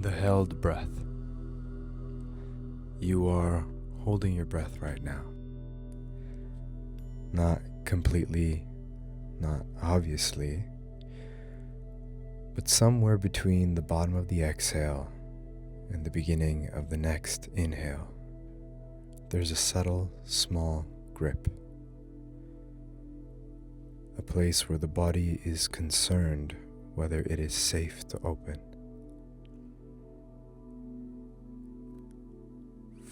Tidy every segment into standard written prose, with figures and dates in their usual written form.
The held breath. You are holding your breath right now. Not completely, not obviously, but somewhere between the bottom of the exhale and the beginning of the next inhale, there's a subtle, small grip. A place where the body is concerned whether it is safe to open.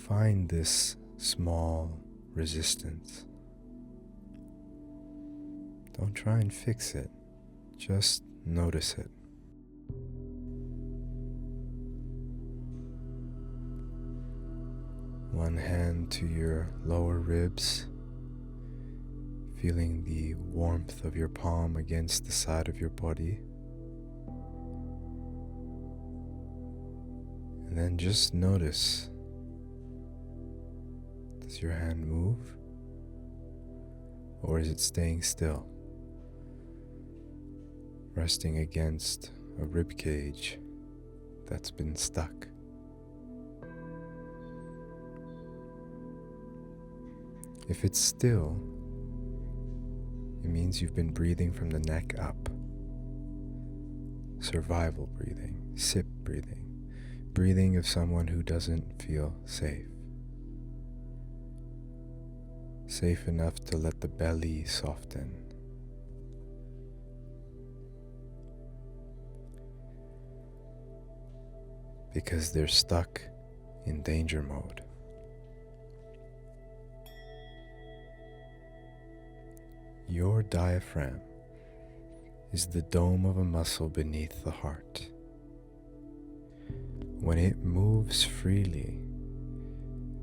Find this small resistance. Don't try and fix it, just notice it. One hand to your lower ribs, feeling the warmth of your palm against the side of your body. And then just notice, does your hand move? Or is it staying still, resting against a rib cage that's been stuck? If it's still, it means you've been breathing from the neck up. Survival breathing, sip breathing, breathing of someone who doesn't feel safe. Safe enough to let the belly soften. Because they're stuck in danger mode. Your diaphragm is the dome of a muscle beneath the heart. When it moves freely,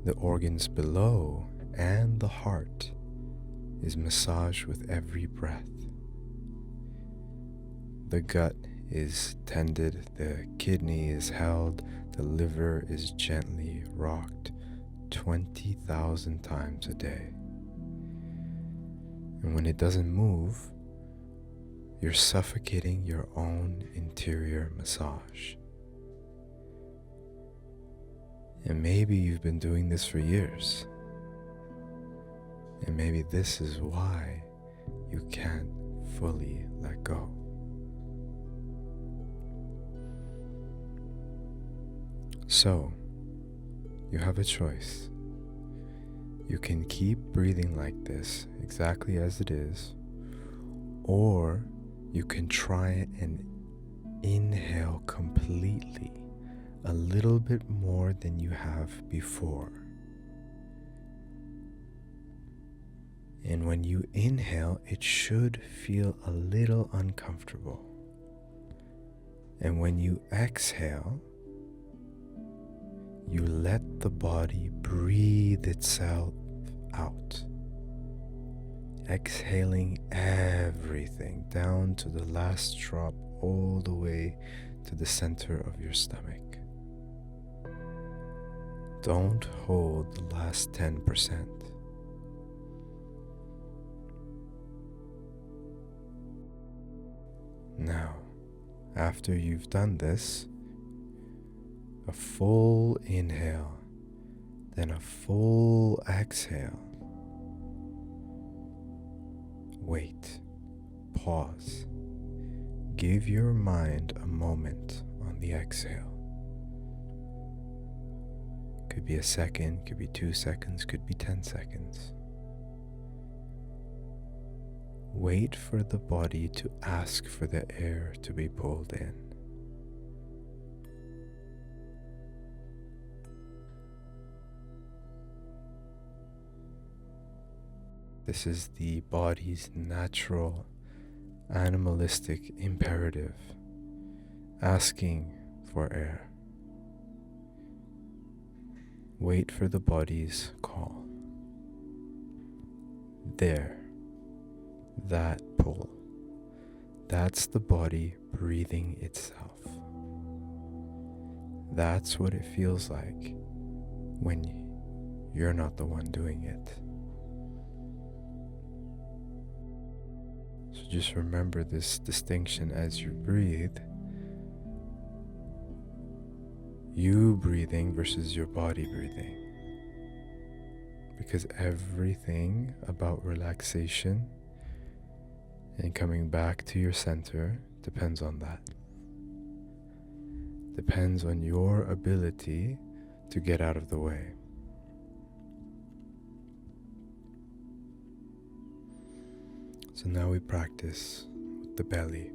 the organs below and the heart is massaged with every breath. The gut is tended, the kidney is held, the liver is gently rocked 20,000 times a day. And when it doesn't move, you're suffocating your own interior massage. And maybe you've been doing this for years. And maybe this is why you can't fully let go. So, you have a choice. You can keep breathing like this, exactly as it is, or you can try and inhale completely, a little bit more than you have before. And when you inhale, it should feel a little uncomfortable. And when you exhale, you let the body breathe itself out, exhaling everything down to the last drop, all the way to the center of your stomach. Don't hold the last 10%. Now, after you've done this, a full inhale, then a full exhale. Wait, pause. Give your mind a moment on the exhale. Could be a second, could be 2 seconds, could be 10 seconds. Wait for the body to ask for the air to be pulled in. This is the body's natural, animalistic imperative, asking for air. Wait for the body's call. There, that pull, that's the body breathing itself. That's what it feels like when you're not the one doing it. So just remember this distinction as you breathe. You breathing versus your body breathing. Because everything about relaxation and coming back to your center depends on that. Depends on your ability to get out of the way. So now we practice with the belly.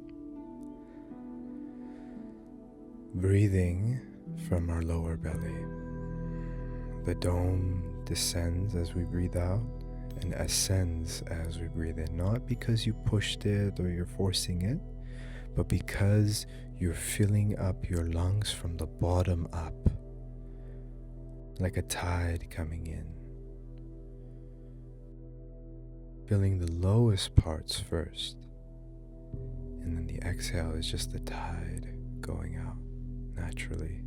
Breathing from our lower belly. The dome descends as we breathe out and ascends as we breathe in. Not because you pushed it or you're forcing it, but because you're filling up your lungs from the bottom up, like a tide coming in. Filling the lowest parts first, and then the exhale is just the tide going out naturally,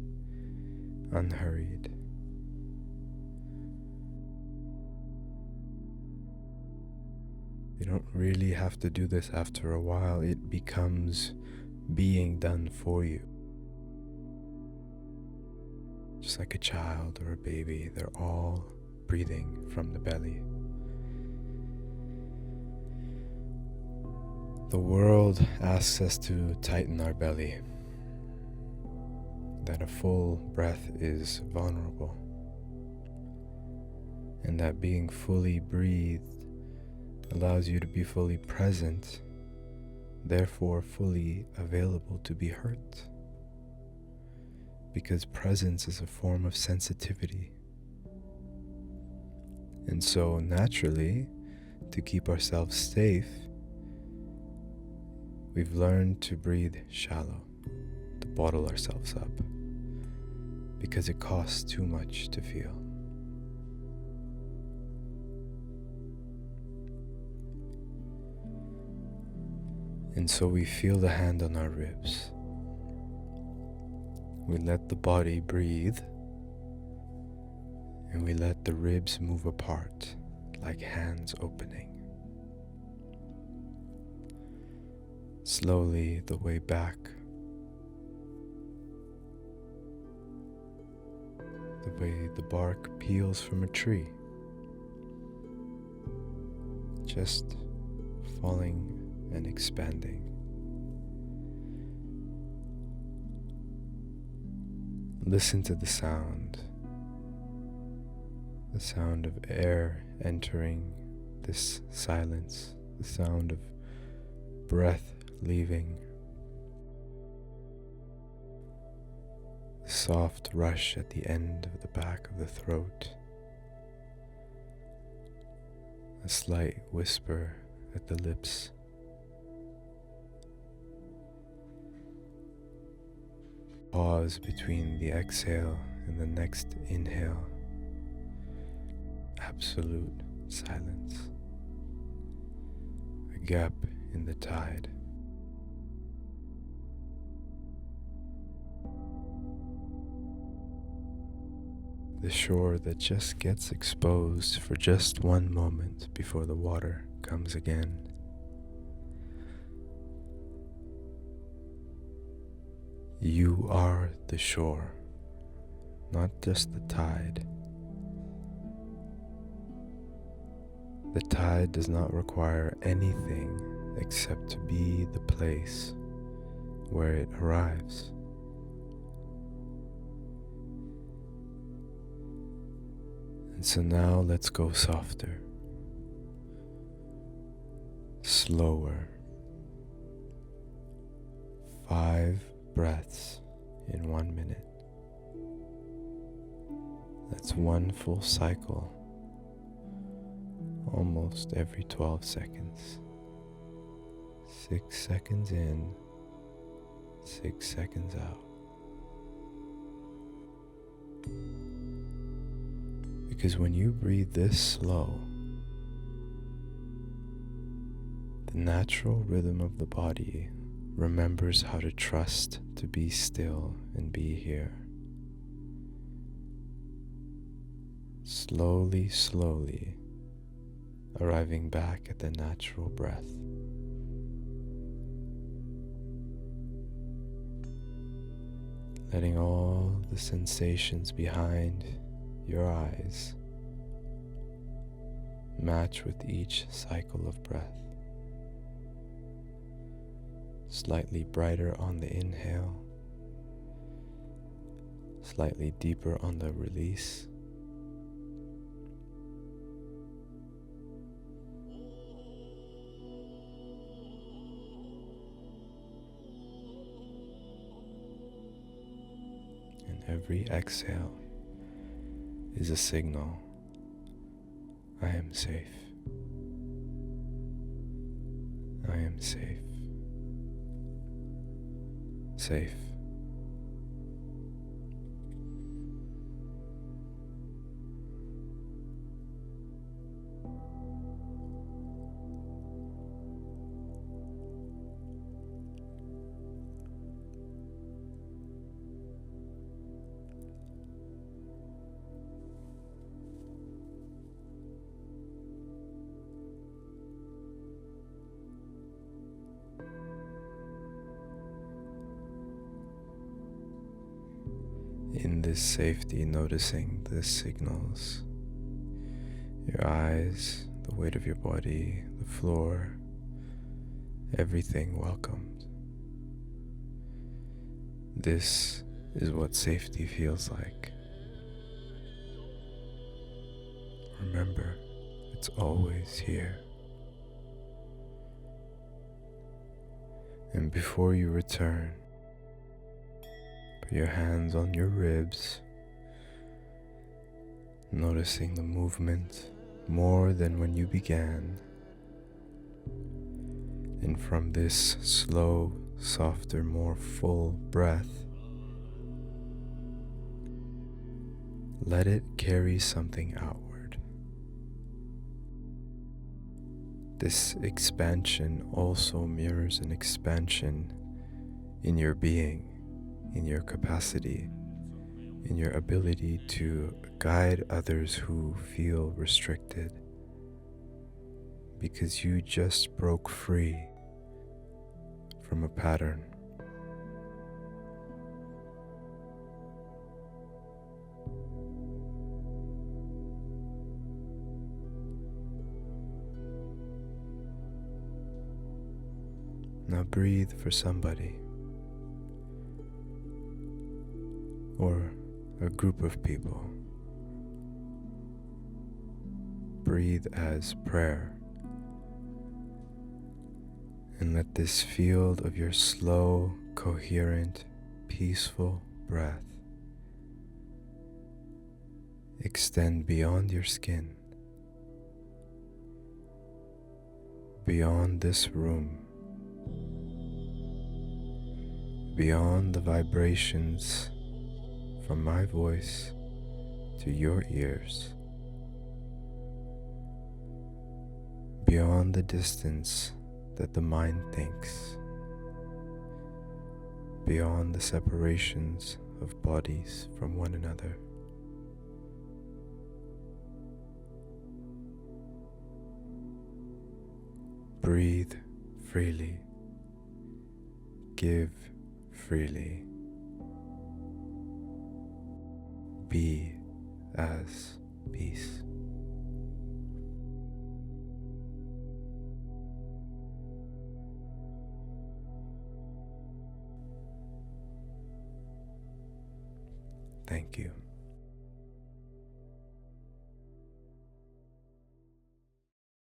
unhurried. You don't really have to do this after a while. It becomes being done for you. Just like a child or a baby, they're all breathing from the belly. The world asks us to tighten our belly, that a full breath is vulnerable, and that being fully breathed allows you to be fully present, therefore fully available to be hurt. Because presence is a form of sensitivity. And so naturally, to keep ourselves safe, we've learned to breathe shallow, to bottle ourselves up, because it costs too much to feel. And so we feel the hand on our ribs. We let the body breathe, and we let the ribs move apart like hands opening. Slowly, the way back, the way the bark peels from a tree, just falling and expanding. Listen to the sound of air entering this silence, the sound of breath leaving, the soft rush at the end of the back of the throat, a slight whisper at the lips. Pause between the exhale and the next inhale. Absolute silence. A gap in the tide. The shore that just gets exposed for just one moment before the water comes again. You are the shore, not just the tide. The tide does not require anything except to be the place where it arrives. And so now let's go softer, slower. 5 breaths in 1 minute. That's one full cycle, almost every 12 seconds. 6 seconds in, 6 seconds out. Because when you breathe this slow, the natural rhythm of the body remembers how to trust to be still and be here. Slowly, slowly, arriving back at the natural breath. letting all the sensations behind your eyes match with each cycle of breath. Slightly brighter on the inhale, slightly deeper on the release. And every exhale is a signal: I am safe. I am safe. Safe. In this safety, noticing the signals, your eyes, the weight of your body, the floor, everything welcomed. This is what safety feels like. Remember, it's always here. And before you return, put your hands on your ribs, noticing the movement more than when you began. And from this slow, softer, more full breath, let it carry something outward. This expansion also mirrors an expansion in your being, in your capacity, in your ability to guide others who feel restricted, because you just broke free from a pattern. Now breathe for somebody or a group of people. Breathe as prayer, and let this field of your slow, coherent, peaceful breath extend beyond your skin, beyond this room, beyond the vibrations from my voice to your ears, beyond the distance that the mind thinks, beyond the separations of bodies from one another. Breathe freely, give freely, be as peace. Thank you.